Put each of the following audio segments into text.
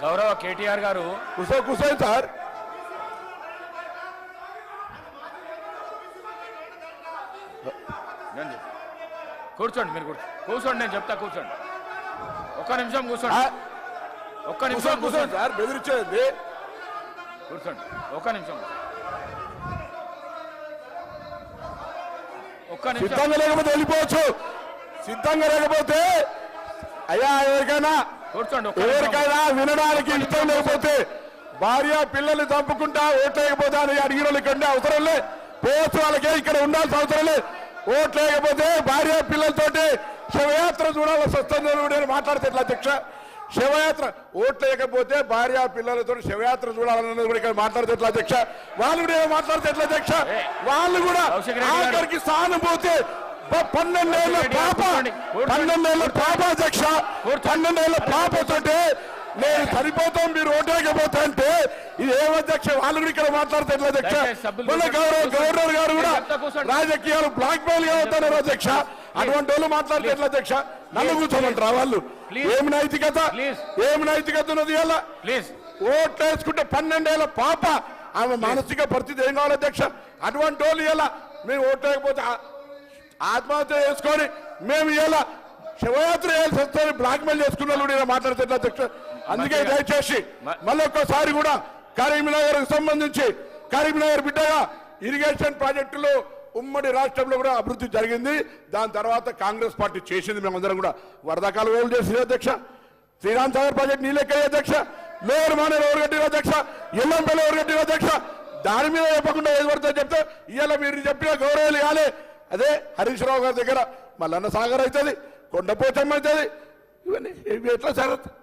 గౌరవ కేటీఆర్ గారు కూర్చోండి సార్. కూర్చోండి, మీరు కూర్చోండి, నేను చెప్తా. కూర్చోండి, ఒక్క నిమిషం కూర్చోండి. ఒక్క నిమిషం కూర్చోండి సార్, బెదిరించేది. కూర్చోండి, ఒక్క నిమిషం. ఒక్క నిమిషం. సిద్ధంగా లేకపోతే వెళ్ళిపోవచ్చు. సిద్ధంగా లేకపోతే అయ్యా ఎవరికైనా కూర్చోండి. ఎవరికైనా వినడానికి ఇష్టం లేకపోతే భార్య పిల్లల్ని చంపుకుంటా ఓట్లేకపోతే అని అడిగిన వాళ్ళు ఇక్కడ అవసరం లే. పోవచ్చు, వాళ్ళకే ఇక్కడ ఉండాల్సిన అవసరం లేదు. ఓట్లేకపోతే భార్య పిల్లలతోటి శవయాత్ర చూడాల్సి వస్తుంది మాట్లాడితే ఎట్లా అధ్యక్ష? శవయాత్ర ఓట్లేకపోతే భార్య పిల్లలతో శవయాత్ర చూడాలన్నది కూడా ఇక్కడ మాట్లాడితే ఎట్లా అధ్యక్ష? వాళ్ళు కూడా మాట్లాడితే ఎట్లా అధ్యక్ష? వాళ్ళు కూడా ఆఖరికి సానుభూతి 12 ఏళ్ళ పాప అధ్యక్ష, 12 ఏళ్ళ పాపతోటి నేను సరిపోతాం మీరు ఓటేకపోతే అంటే ఇది ఏమధ్యక్ష? వాళ్ళు కూడా ఇక్కడ మాట్లాడితే ఎట్లా అధ్యక్ష? మన గవర్నర్ గారు కూడా రాజకీయాలు బ్లాక్ మెయిల్ గా అవుతున్నారు అధ్యక్ష. అటువంటి వాళ్ళు మాట్లాడితే ఎట్లా అధ్యక్ష? నన్ను కూర్చోమంటారా వాళ్ళు? ఏమి నైతికత, ఏమి నైతికత ఉన్నది? ఇలా ఓట్లు వేసుకుంటే 12 ఏళ్ళ పాప, ఆమె మానసిక పరిస్థితి ఏం కావాలి అధ్యక్ష? అటువంటి వాళ్ళు ఇలా మేము ఓట్లు వేయకపోతే ఆత్మహత్య చేసుకొని మేము ఇలా శివయాత్ర వేయాల్సి వస్తుంది బ్లాక్ మెయిల్ చేసుకున్న వాళ్ళు మాట్లాడితే అధ్యక్ష. అందుకే దయచేసి మళ్ళీ ఒక్కసారి కూడా కరీంనగర్ సంబంధించి కరీంనగర్ బిడ్డగా ఇరిగేషన్ ప్రాజెక్టులు ఉమ్మడి రాష్ట్రంలో కూడా అభివృద్ధి జరిగింది. దాని తర్వాత కాంగ్రెస్ పార్టీ చేసింది. మేమందరం కూడా వరదకాలు ఓలు చేసింది అధ్యక్ష. శ్రీరామ్ సాగర్ ప్రాజెక్ట్ నీళ్ళెక్కయ్యే అధ్యక్ష. లోయర్ మానేరు ఎవరు కట్టిన అధ్యక్ష? ఎల్లంపల్లి ఎవరు కట్టిన అధ్యక్ష? దాని మీద చెప్పకుండా ఏది పడుతుందో చెప్తే ఇవాళ మీరు చెప్పిన గౌరవాలు కాలే. అదే హరీష్ రావు గారి దగ్గర మల్లన్న సాగర్ అవుతుంది, కొండపోచమ్మ అవుతుంది. ఇవన్నీ ఇవి ఎట్లా జరుగుతుంది?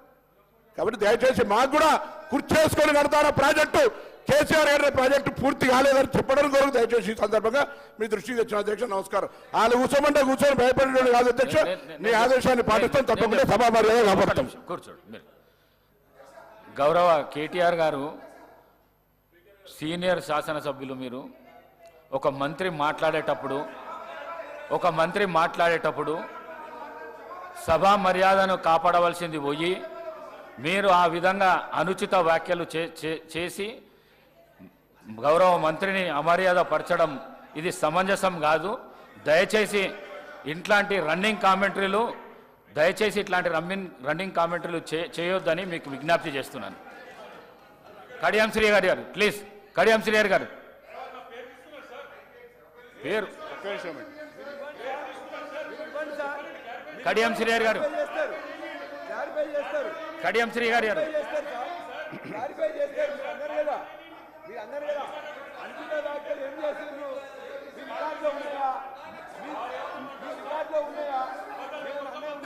కాబట్టి దయచేసి మాకు కూడా కుర్చేసుకొని కడతారా ప్రాజెక్టు? కేసీఆర్ గారి ప్రాజెక్టు పూర్తి కాలేదని చెప్పడం కొరకు దయచేసి ఈ సందర్భంగా మీ దృష్టికి తెచ్చిన అధ్యక్ష. నమస్కారం. వాళ్ళు కూర్చోమంటే కూర్చొని భయపడేవాడు కాదు అధ్యక్ష. మీ ఆదేశాన్ని పాటిస్తాం, తప్పకుండా సభా మర్యాద కాపాడుతాం. కూర్చోండి. గౌరవ కేటీఆర్ గారు సీనియర్ శాసనసభ్యులు. మీరు ఒక మంత్రి మాట్లాడేటప్పుడు సభా మర్యాదను కాపాడవలసింది పోయి మీరు ఆ విధంగా అనుచిత వ్యాఖ్యలు చేసి గౌరవ మంత్రిని అమర్యాద పరచడం ఇది సమంజసం కాదు. దయచేసి ఇట్లాంటి రన్నింగ్ కామెంటరీలు చేయొద్దని మీకు విజ్ఞప్తి చేస్తున్నాను. కడియం శ్రీ గారు ప్లీజ్. కడియం శ్రీ గారు పేరు కడియం శ్రీ గారు కడియం శ్రీ గారు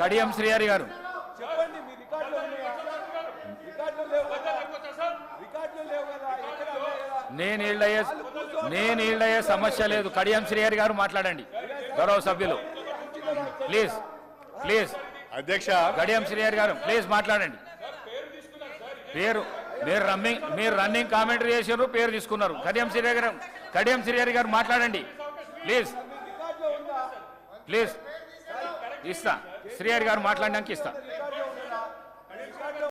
కడియం శ్రీ గారు నేను ఈళ్ళయ్యే సమస్య లేదు. కడియం శ్రీ గారు మాట్లాడండి. గౌరవ సభ్యులు ప్లీజ్ అధ్యక్ష. కడియం శ్రీ గారు ప్లీజ్ మాట్లాడండి. మీరు రన్నింగ్ కామెంటరీ చేశారు, పేరు తీసుకున్నారు. కడియం శ్రీ గారు మాట్లాడండి ప్లీజ్. ఇస్తా శ్రీహరి గారు మాట్లాడడానికి ఇస్తా.